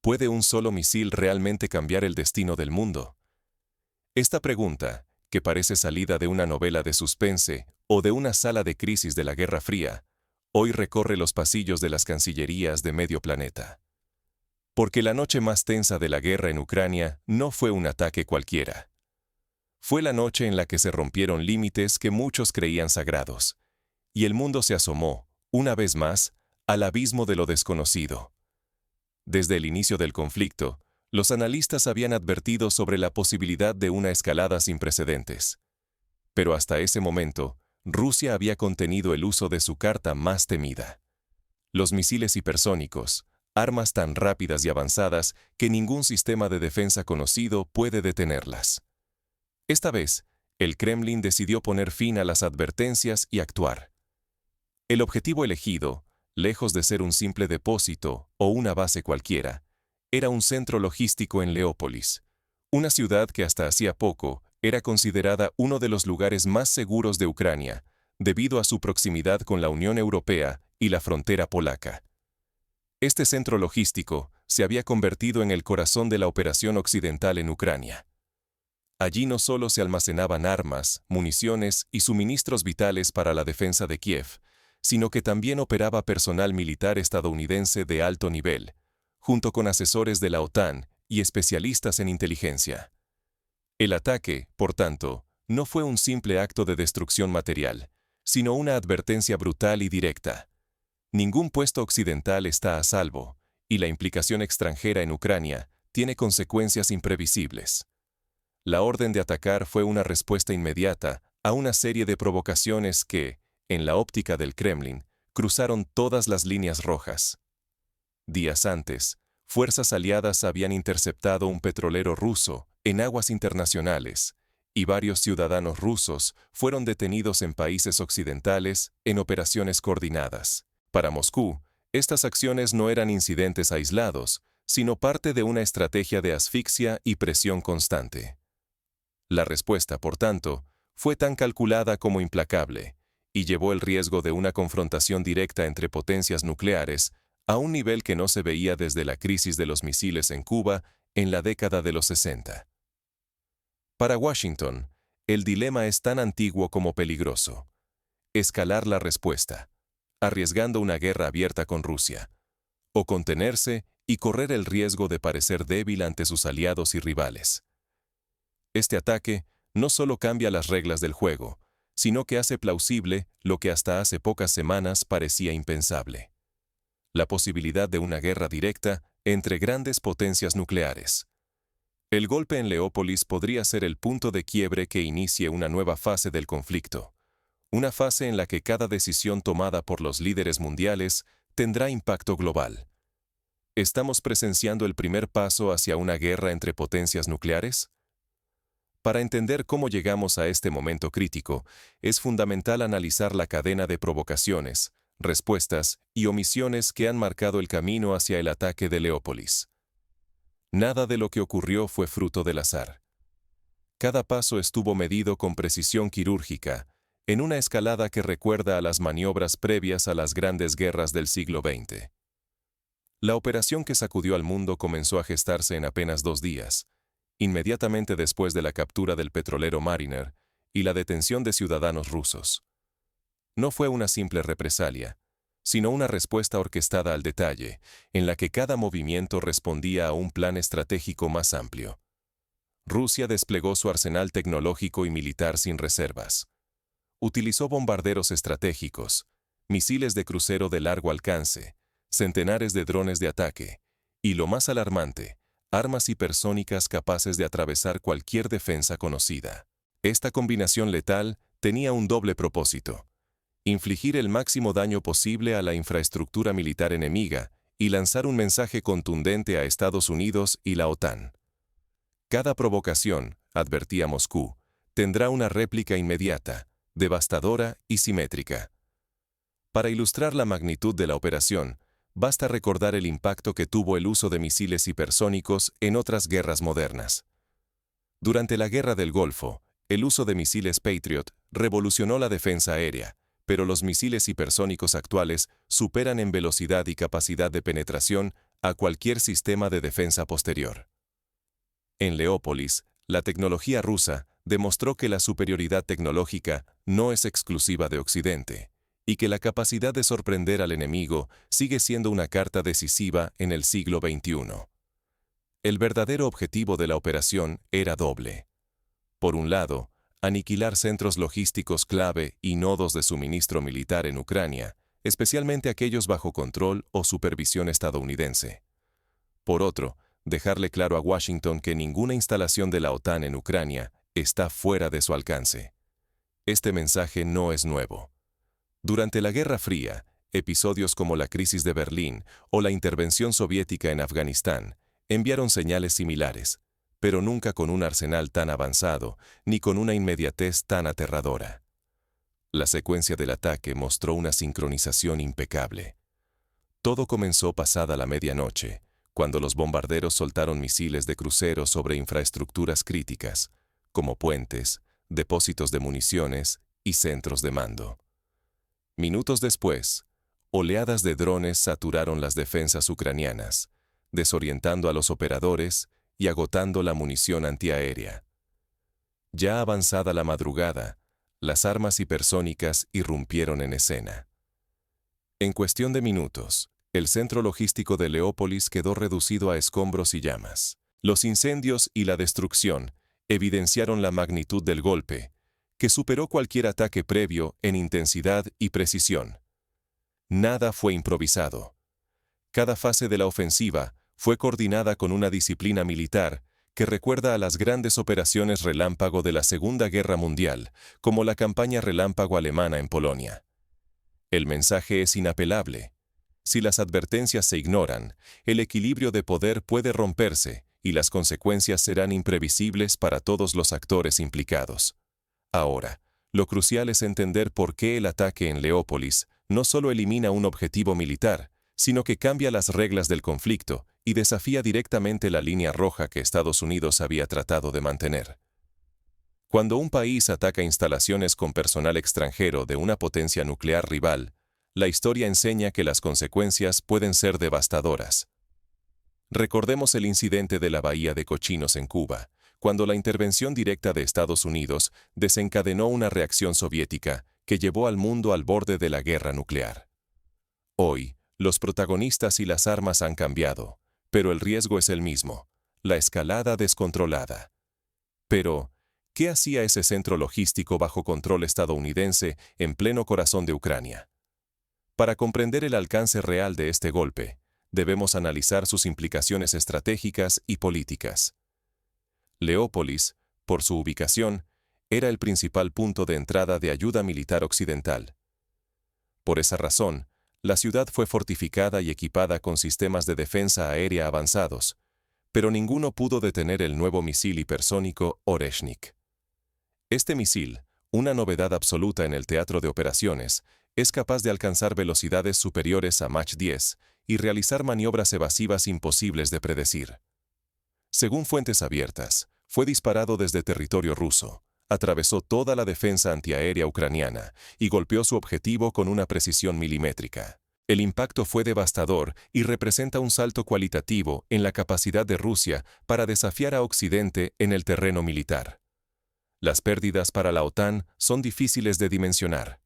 ¿puede un solo misil realmente cambiar el destino del mundo? Esta pregunta, que parece salida de una novela de suspense o de una sala de crisis de la Guerra Fría, hoy recorre los pasillos de las cancillerías de medio planeta. Porque la noche más tensa de la guerra en Ucrania no fue un ataque cualquiera. Fue la noche en la que se rompieron límites que muchos creían sagrados, y el mundo se asomó, una vez más, al abismo de lo desconocido. Desde el inicio del conflicto, los analistas habían advertido sobre la posibilidad de una escalada sin precedentes. Pero hasta ese momento, Rusia había contenido el uso de su carta más temida. Los misiles hipersónicos, armas tan rápidas y avanzadas que ningún sistema de defensa conocido puede detenerlas. Esta vez, el Kremlin decidió poner fin a las advertencias y actuar. El objetivo elegido, lejos de ser un simple depósito o una base cualquiera, era un centro logístico en Leópolis, una ciudad que hasta hacía poco era considerada uno de los lugares más seguros de Ucrania, debido a su proximidad con la Unión Europea y la frontera polaca. Este centro logístico se había convertido en el corazón de la operación occidental en Ucrania. Allí no solo se almacenaban armas, municiones y suministros vitales para la defensa de Kiev, sino que también operaba personal militar estadounidense de alto nivel, junto con asesores de la OTAN y especialistas en inteligencia. El ataque, por tanto, no fue un simple acto de destrucción material, sino una advertencia brutal y directa. Ningún puesto occidental está a salvo, y la implicación extranjera en Ucrania tiene consecuencias imprevisibles. La orden de atacar fue una respuesta inmediata a una serie de provocaciones que, en la óptica del Kremlin, cruzaron todas las líneas rojas. Días antes, fuerzas aliadas habían interceptado un petrolero ruso en aguas internacionales, y varios ciudadanos rusos fueron detenidos en países occidentales en operaciones coordinadas. Para Moscú, estas acciones no eran incidentes aislados, sino parte de una estrategia de asfixia y presión constante. La respuesta, por tanto, fue tan calculada como implacable, y llevó el riesgo de una confrontación directa entre potencias nucleares a un nivel que no se veía desde la crisis de los misiles en Cuba en la década de los 60. Para Washington, el dilema es tan antiguo como peligroso. Escalar la respuesta, arriesgando una guerra abierta con Rusia, o contenerse y correr el riesgo de parecer débil ante sus aliados y rivales. Este ataque no solo cambia las reglas del juego, sino que hace plausible lo que hasta hace pocas semanas parecía impensable: la posibilidad de una guerra directa entre grandes potencias nucleares. El golpe en Leópolis podría ser el punto de quiebre que inicie una nueva fase del conflicto, una fase en la que cada decisión tomada por los líderes mundiales tendrá impacto global. ¿Estamos presenciando el primer paso hacia una guerra entre potencias nucleares? Para entender cómo llegamos a este momento crítico, es fundamental analizar la cadena de provocaciones, respuestas y omisiones que han marcado el camino hacia el ataque de Leópolis. Nada de lo que ocurrió fue fruto del azar. Cada paso estuvo medido con precisión quirúrgica, en una escalada que recuerda a las maniobras previas a las grandes guerras del siglo XX. La operación que sacudió al mundo comenzó a gestarse en apenas 2 días, inmediatamente después de la captura del petrolero Mariner y la detención de ciudadanos rusos. No fue una simple represalia, sino una respuesta orquestada al detalle, en la que cada movimiento respondía a un plan estratégico más amplio. Rusia desplegó su arsenal tecnológico y militar sin reservas. Utilizó bombarderos estratégicos, misiles de crucero de largo alcance, centenares de drones de ataque, y lo más alarmante, armas hipersónicas capaces de atravesar cualquier defensa conocida. Esta combinación letal tenía un doble propósito: infligir el máximo daño posible a la infraestructura militar enemiga y lanzar un mensaje contundente a Estados Unidos y la OTAN. Cada provocación, advertía Moscú, tendrá una réplica inmediata, devastadora y simétrica. Para ilustrar la magnitud de la operación, basta recordar el impacto que tuvo el uso de misiles hipersónicos en otras guerras modernas. Durante la Guerra del Golfo, el uso de misiles Patriot revolucionó la defensa aérea, pero los misiles hipersónicos actuales superan en velocidad y capacidad de penetración a cualquier sistema de defensa posterior. En Leópolis, la tecnología rusa demostró que la superioridad tecnológica no es exclusiva de Occidente, y que la capacidad de sorprender al enemigo sigue siendo una carta decisiva en el siglo XXI. El verdadero objetivo de la operación era doble. Por un lado, aniquilar centros logísticos clave y nodos de suministro militar en Ucrania, especialmente aquellos bajo control o supervisión estadounidense. Por otro, dejarle claro a Washington que ninguna instalación de la OTAN en Ucrania está fuera de su alcance. Este mensaje no es nuevo. Durante la Guerra Fría, episodios como la crisis de Berlín o la intervención soviética en Afganistán enviaron señales similares, pero nunca con un arsenal tan avanzado ni con una inmediatez tan aterradora. La secuencia del ataque mostró una sincronización impecable. Todo comenzó pasada la medianoche, cuando los bombarderos soltaron misiles de crucero sobre infraestructuras críticas, como puentes, depósitos de municiones y centros de mando. Minutos después, oleadas de drones saturaron las defensas ucranianas, desorientando a los operadores y agotando la munición antiaérea. Ya avanzada la madrugada, las armas hipersónicas irrumpieron en escena. En cuestión de minutos, el centro logístico de Leópolis quedó reducido a escombros y llamas. Los incendios y la destrucción evidenciaron la magnitud del golpe, que superó cualquier ataque previo en intensidad y precisión. Nada fue improvisado. Cada fase de la ofensiva fue coordinada con una disciplina militar que recuerda a las grandes operaciones relámpago de la Segunda Guerra Mundial, como la campaña relámpago alemana en Polonia. El mensaje es inapelable. Si las advertencias se ignoran, el equilibrio de poder puede romperse y las consecuencias serán imprevisibles para todos los actores implicados. Ahora, lo crucial es entender por qué el ataque en Leópolis no solo elimina un objetivo militar, sino que cambia las reglas del conflicto y desafía directamente la línea roja que Estados Unidos había tratado de mantener. Cuando un país ataca instalaciones con personal extranjero de una potencia nuclear rival, la historia enseña que las consecuencias pueden ser devastadoras. Recordemos el incidente de la Bahía de Cochinos en Cuba, cuando la intervención directa de Estados Unidos desencadenó una reacción soviética que llevó al mundo al borde de la guerra nuclear. Hoy, los protagonistas y las armas han cambiado, pero el riesgo es el mismo, la escalada descontrolada. Pero, ¿qué hacía ese centro logístico bajo control estadounidense en pleno corazón de Ucrania? Para comprender el alcance real de este golpe, debemos analizar sus implicaciones estratégicas y políticas. Leópolis, por su ubicación, era el principal punto de entrada de ayuda militar occidental. Por esa razón, la ciudad fue fortificada y equipada con sistemas de defensa aérea avanzados, pero ninguno pudo detener el nuevo misil hipersónico Oreshnik. Este misil, una novedad absoluta en el teatro de operaciones, es capaz de alcanzar velocidades superiores a Mach 10 y realizar maniobras evasivas imposibles de predecir. Según fuentes abiertas, fue disparado desde territorio ruso, atravesó toda la defensa antiaérea ucraniana y golpeó su objetivo con una precisión milimétrica. El impacto fue devastador y representa un salto cualitativo en la capacidad de Rusia para desafiar a Occidente en el terreno militar. Las pérdidas para la OTAN son difíciles de dimensionar.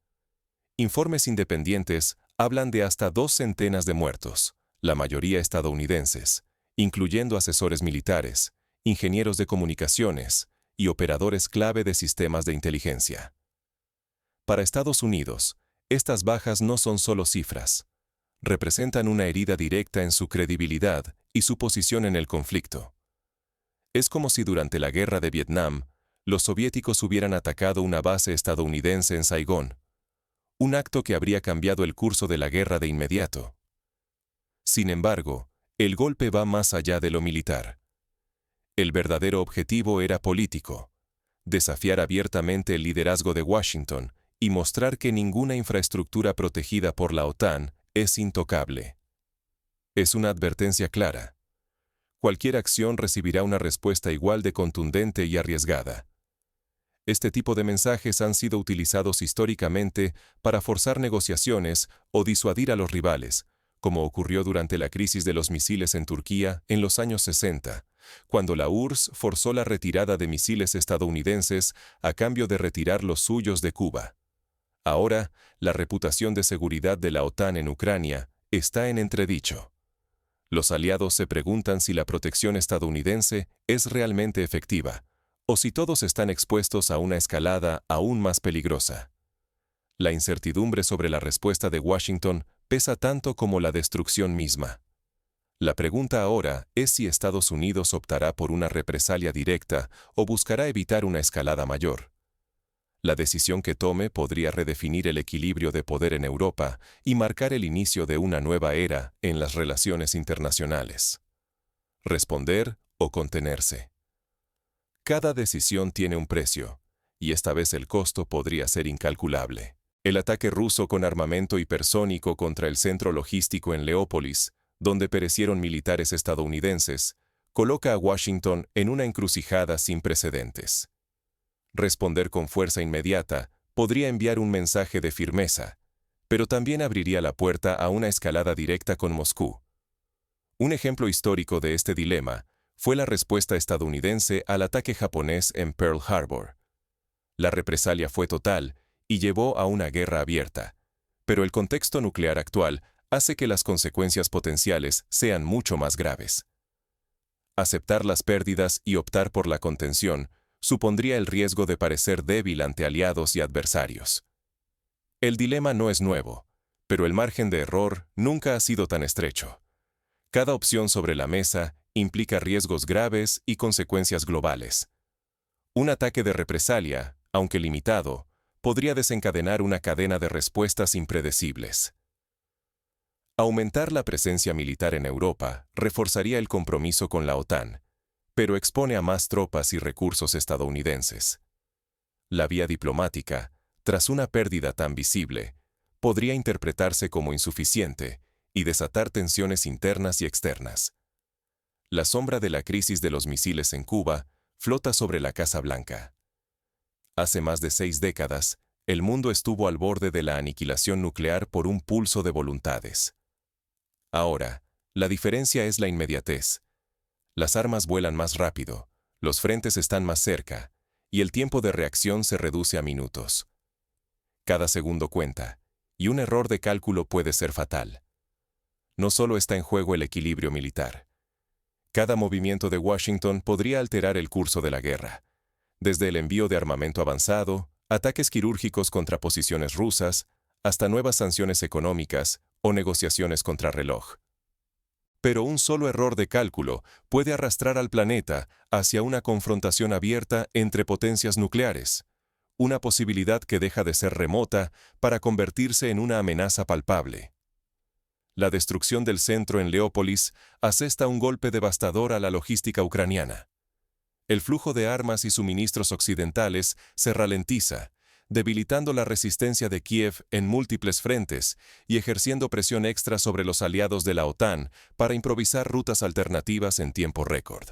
Informes independientes hablan de hasta 200 de muertos, la mayoría estadounidenses, incluyendo asesores militares, ingenieros de comunicaciones y operadores clave de sistemas de inteligencia. Para Estados Unidos, estas bajas no son solo cifras. Representan una herida directa en su credibilidad y su posición en el conflicto. Es como si durante la guerra de Vietnam, los soviéticos hubieran atacado una base estadounidense en Saigón, un acto que habría cambiado el curso de la guerra de inmediato. Sin embargo, el golpe va más allá de lo militar. El verdadero objetivo era político: desafiar abiertamente el liderazgo de Washington y mostrar que ninguna infraestructura protegida por la OTAN es intocable. Es una advertencia clara. Cualquier acción recibirá una respuesta igual de contundente y arriesgada. Este tipo de mensajes han sido utilizados históricamente para forzar negociaciones o disuadir a los rivales, como ocurrió durante la crisis de los misiles en Turquía en los años 60, cuando la URSS forzó la retirada de misiles estadounidenses a cambio de retirar los suyos de Cuba. Ahora, la reputación de seguridad de la OTAN en Ucrania está en entredicho. Los aliados se preguntan si la protección estadounidense es realmente efectiva, o si todos están expuestos a una escalada aún más peligrosa. La incertidumbre sobre la respuesta de Washington pesa tanto como la destrucción misma. La pregunta ahora es si Estados Unidos optará por una represalia directa o buscará evitar una escalada mayor. La decisión que tome podría redefinir el equilibrio de poder en Europa y marcar el inicio de una nueva era en las relaciones internacionales. Responder o contenerse. Cada decisión tiene un precio, y esta vez el costo podría ser incalculable. El ataque ruso con armamento hipersónico contra el centro logístico en Leópolis, donde perecieron militares estadounidenses, coloca a Washington en una encrucijada sin precedentes. Responder con fuerza inmediata podría enviar un mensaje de firmeza, pero también abriría la puerta a una escalada directa con Moscú. Un ejemplo histórico de este dilema fue la respuesta estadounidense al ataque japonés en Pearl Harbor. La represalia fue total y llevó a una guerra abierta, pero el contexto nuclear actual hace que las consecuencias potenciales sean mucho más graves. Aceptar las pérdidas y optar por la contención supondría el riesgo de parecer débil ante aliados y adversarios. El dilema no es nuevo, pero el margen de error nunca ha sido tan estrecho. Cada opción sobre la mesa implica riesgos graves y consecuencias globales. Un ataque de represalia, aunque limitado, podría desencadenar una cadena de respuestas impredecibles. Aumentar la presencia militar en Europa reforzaría el compromiso con la OTAN, pero expone a más tropas y recursos estadounidenses. La vía diplomática, tras una pérdida tan visible, podría interpretarse como insuficiente y desatar tensiones internas y externas. La sombra de la crisis de los misiles en Cuba flota sobre la Casa Blanca. Hace más de 6 décadas, el mundo estuvo al borde de la aniquilación nuclear por un pulso de voluntades. Ahora, la diferencia es la inmediatez. Las armas vuelan más rápido, los frentes están más cerca, y el tiempo de reacción se reduce a minutos. Cada segundo cuenta, y un error de cálculo puede ser fatal. No solo está en juego el equilibrio militar. Cada movimiento de Washington podría alterar el curso de la guerra, desde el envío de armamento avanzado, ataques quirúrgicos contra posiciones rusas, hasta nuevas sanciones económicas o negociaciones contrarreloj. Pero un solo error de cálculo puede arrastrar al planeta hacia una confrontación abierta entre potencias nucleares, una posibilidad que deja de ser remota para convertirse en una amenaza palpable. La destrucción del centro en Leópolis asesta un golpe devastador a la logística ucraniana. El flujo de armas y suministros occidentales se ralentiza, debilitando la resistencia de Kiev en múltiples frentes y ejerciendo presión extra sobre los aliados de la OTAN para improvisar rutas alternativas en tiempo récord.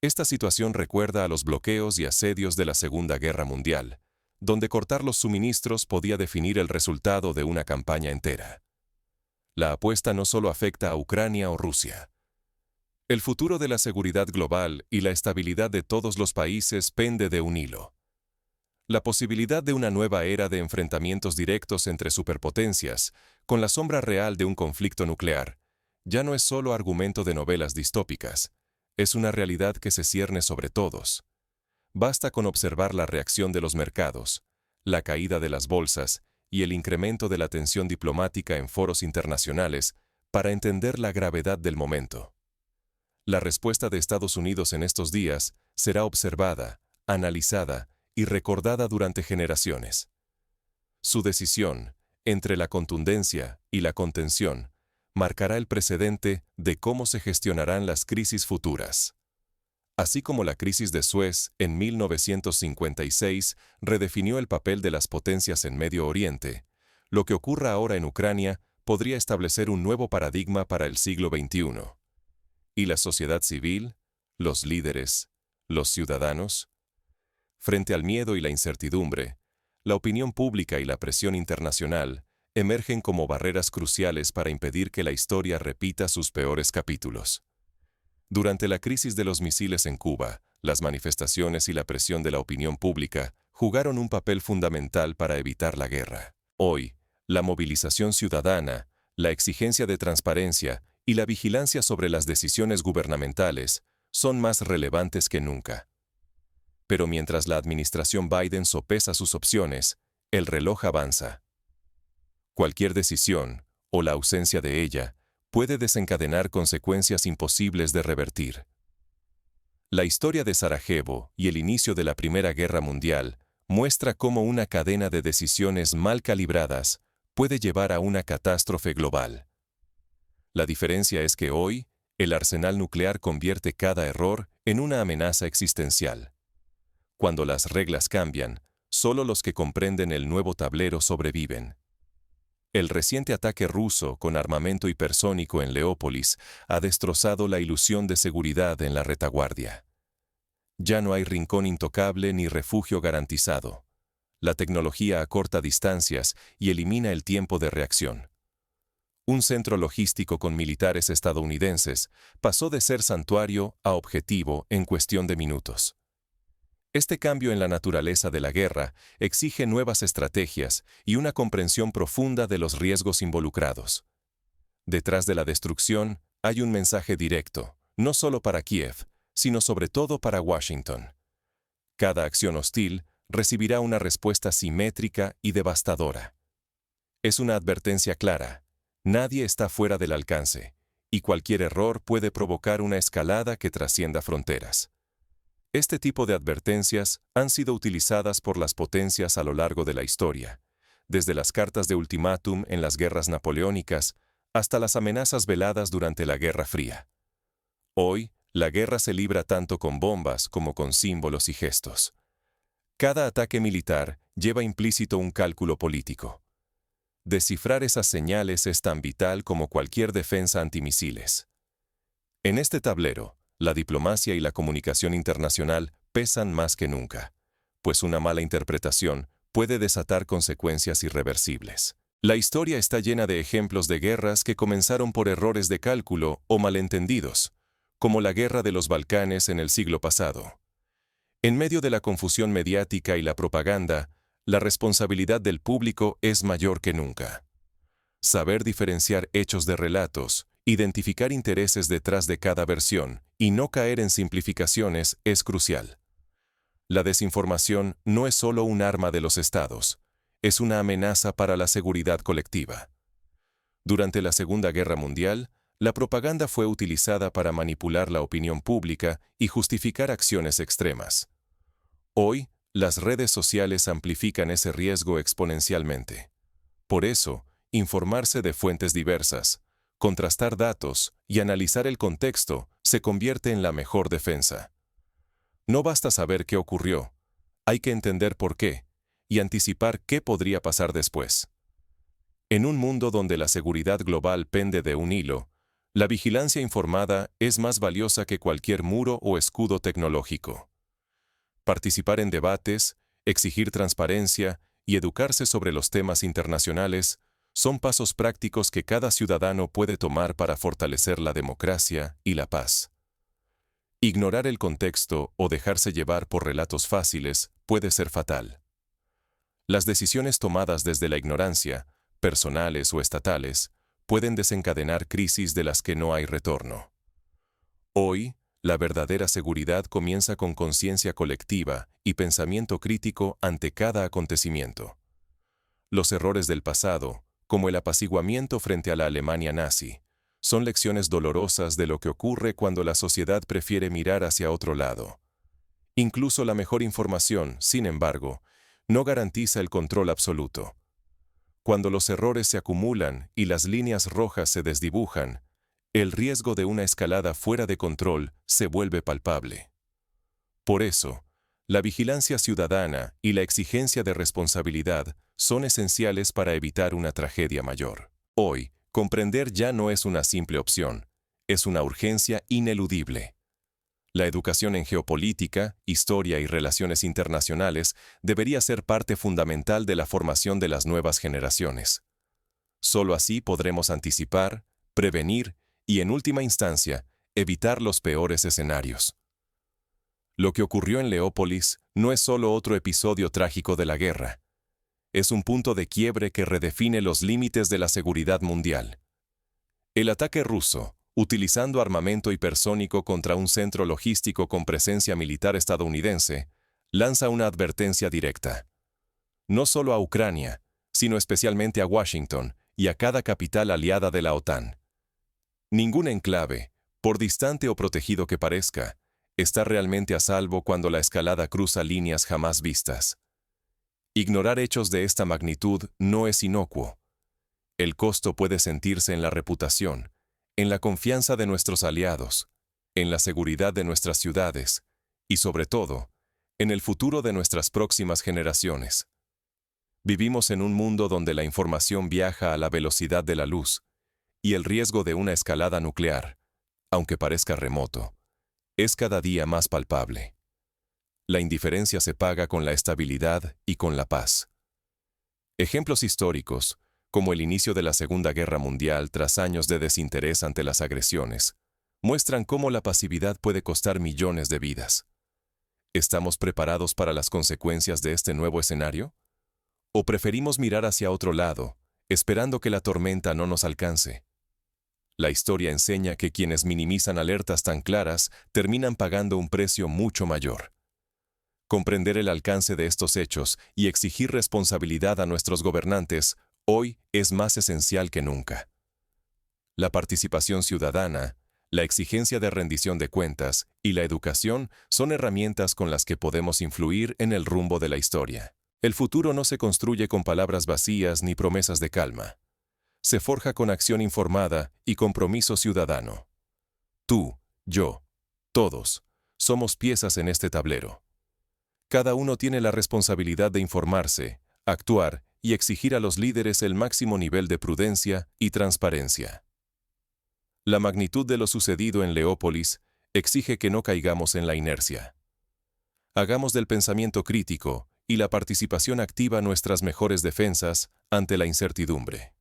Esta situación recuerda a los bloqueos y asedios de la Segunda Guerra Mundial, donde cortar los suministros podía definir el resultado de una campaña entera. La apuesta no solo afecta a Ucrania o Rusia. El futuro de la seguridad global y la estabilidad de todos los países pende de un hilo. La posibilidad de una nueva era de enfrentamientos directos entre superpotencias, con la sombra real de un conflicto nuclear, ya no es solo argumento de novelas distópicas, es una realidad que se cierne sobre todos. Basta con observar la reacción de los mercados, la caída de las bolsas y el incremento de la tensión diplomática en foros internacionales para entender la gravedad del momento. La respuesta de Estados Unidos en estos días será observada, analizada y recordada durante generaciones. Su decisión, entre la contundencia y la contención, marcará el precedente de cómo se gestionarán las crisis futuras. Así como la crisis de Suez en 1956 redefinió el papel de las potencias en Medio Oriente, lo que ocurra ahora en Ucrania podría establecer un nuevo paradigma para el siglo XXI. ¿Y la sociedad civil? ¿Los líderes? ¿Los ciudadanos? Frente al miedo y la incertidumbre, la opinión pública y la presión internacional, emergen como barreras cruciales para impedir que la historia repita sus peores capítulos. Durante la crisis de los misiles en Cuba, las manifestaciones y la presión de la opinión pública jugaron un papel fundamental para evitar la guerra. Hoy, la movilización ciudadana, la exigencia de transparencia y la vigilancia sobre las decisiones gubernamentales son más relevantes que nunca. Pero mientras la administración Biden sopesa sus opciones, el reloj avanza. Cualquier decisión, o la ausencia de ella, puede desencadenar consecuencias imposibles de revertir. La historia de Sarajevo y el inicio de la Primera Guerra Mundial muestra cómo una cadena de decisiones mal calibradas puede llevar a una catástrofe global. La diferencia es que hoy, el arsenal nuclear convierte cada error en una amenaza existencial. Cuando las reglas cambian, solo los que comprenden el nuevo tablero sobreviven. El reciente ataque ruso con armamento hipersónico en Leópolis ha destrozado la ilusión de seguridad en la retaguardia. Ya no hay rincón intocable ni refugio garantizado. La tecnología acorta distancias y elimina el tiempo de reacción. Un centro logístico con militares estadounidenses pasó de ser santuario a objetivo en cuestión de minutos. Este cambio en la naturaleza de la guerra exige nuevas estrategias y una comprensión profunda de los riesgos involucrados. Detrás de la destrucción hay un mensaje directo, no solo para Kiev, sino sobre todo para Washington. Cada acción hostil recibirá una respuesta simétrica y devastadora. Es una advertencia clara: nadie está fuera del alcance, y cualquier error puede provocar una escalada que trascienda fronteras. Este tipo de advertencias han sido utilizadas por las potencias a lo largo de la historia, desde las cartas de ultimátum en las guerras napoleónicas hasta las amenazas veladas durante la Guerra Fría. Hoy, la guerra se libra tanto con bombas como con símbolos y gestos. Cada ataque militar lleva implícito un cálculo político. Descifrar esas señales es tan vital como cualquier defensa antimisiles. En este tablero, la diplomacia y la comunicación internacional pesan más que nunca, pues una mala interpretación puede desatar consecuencias irreversibles. La historia está llena de ejemplos de guerras que comenzaron por errores de cálculo o malentendidos, como la Guerra de los Balcanes en el siglo pasado. En medio de la confusión mediática y la propaganda, la responsabilidad del público es mayor que nunca. Saber diferenciar hechos de relatos, identificar intereses detrás de cada versión y no caer en simplificaciones es crucial. La desinformación no es solo un arma de los estados, es una amenaza para la seguridad colectiva. Durante la Segunda Guerra Mundial, la propaganda fue utilizada para manipular la opinión pública y justificar acciones extremas. Hoy, las redes sociales amplifican ese riesgo exponencialmente. Por eso, informarse de fuentes diversas, contrastar datos y analizar el contexto se convierte en la mejor defensa. No basta saber qué ocurrió, hay que entender por qué y anticipar qué podría pasar después. En un mundo donde la seguridad global pende de un hilo, la vigilancia informada es más valiosa que cualquier muro o escudo tecnológico. Participar en debates, exigir transparencia y educarse sobre los temas internacionales son pasos prácticos que cada ciudadano puede tomar para fortalecer la democracia y la paz. Ignorar el contexto o dejarse llevar por relatos fáciles puede ser fatal. Las decisiones tomadas desde la ignorancia, personales o estatales, pueden desencadenar crisis de las que no hay retorno. Hoy, la verdadera seguridad comienza con conciencia colectiva y pensamiento crítico ante cada acontecimiento. Los errores del pasado, como el apaciguamiento frente a la Alemania nazi, son lecciones dolorosas de lo que ocurre cuando la sociedad prefiere mirar hacia otro lado. Incluso la mejor información, sin embargo, no garantiza el control absoluto. Cuando los errores se acumulan y las líneas rojas se desdibujan, el riesgo de una escalada fuera de control se vuelve palpable. Por eso, la vigilancia ciudadana y la exigencia de responsabilidad son esenciales para evitar una tragedia mayor. Hoy, comprender ya no es una simple opción, es una urgencia ineludible. La educación en geopolítica, historia y relaciones internacionales debería ser parte fundamental de la formación de las nuevas generaciones. Solo así podremos anticipar, prevenir y, en última instancia, evitar los peores escenarios. Lo que ocurrió en Leópolis no es solo otro episodio trágico de la guerra. Es un punto de quiebre que redefine los límites de la seguridad mundial. El ataque ruso, utilizando armamento hipersónico contra un centro logístico con presencia militar estadounidense, lanza una advertencia directa. No solo a Ucrania, sino especialmente a Washington y a cada capital aliada de la OTAN. Ningún enclave, por distante o protegido que parezca, está realmente a salvo cuando la escalada cruza líneas jamás vistas. Ignorar hechos de esta magnitud no es inocuo. El costo puede sentirse en la reputación, en la confianza de nuestros aliados, en la seguridad de nuestras ciudades y, sobre todo, en el futuro de nuestras próximas generaciones. Vivimos en un mundo donde la información viaja a la velocidad de la luz y el riesgo de una escalada nuclear, aunque parezca remoto, es cada día más palpable. La indiferencia se paga con la estabilidad y con la paz. Ejemplos históricos, como el inicio de la Segunda Guerra Mundial tras años de desinterés ante las agresiones, muestran cómo la pasividad puede costar millones de vidas. ¿Estamos preparados para las consecuencias de este nuevo escenario? ¿O preferimos mirar hacia otro lado, esperando que la tormenta no nos alcance? La historia enseña que quienes minimizan alertas tan claras terminan pagando un precio mucho mayor. Comprender el alcance de estos hechos y exigir responsabilidad a nuestros gobernantes hoy es más esencial que nunca. La participación ciudadana, la exigencia de rendición de cuentas y la educación son herramientas con las que podemos influir en el rumbo de la historia. El futuro no se construye con palabras vacías ni promesas de calma. Se forja con acción informada y compromiso ciudadano. Tú, yo, todos, somos piezas en este tablero. Cada uno tiene la responsabilidad de informarse, actuar y exigir a los líderes el máximo nivel de prudencia y transparencia. La magnitud de lo sucedido en Leópolis exige que no caigamos en la inercia. Hagamos del pensamiento crítico y la participación activa nuestras mejores defensas ante la incertidumbre.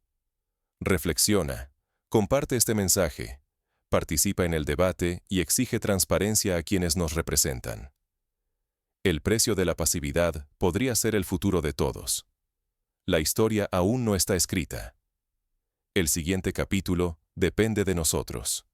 Reflexiona, comparte este mensaje, participa en el debate y exige transparencia a quienes nos representan. El precio de la pasividad podría ser el futuro de todos. La historia aún no está escrita. El siguiente capítulo depende de nosotros.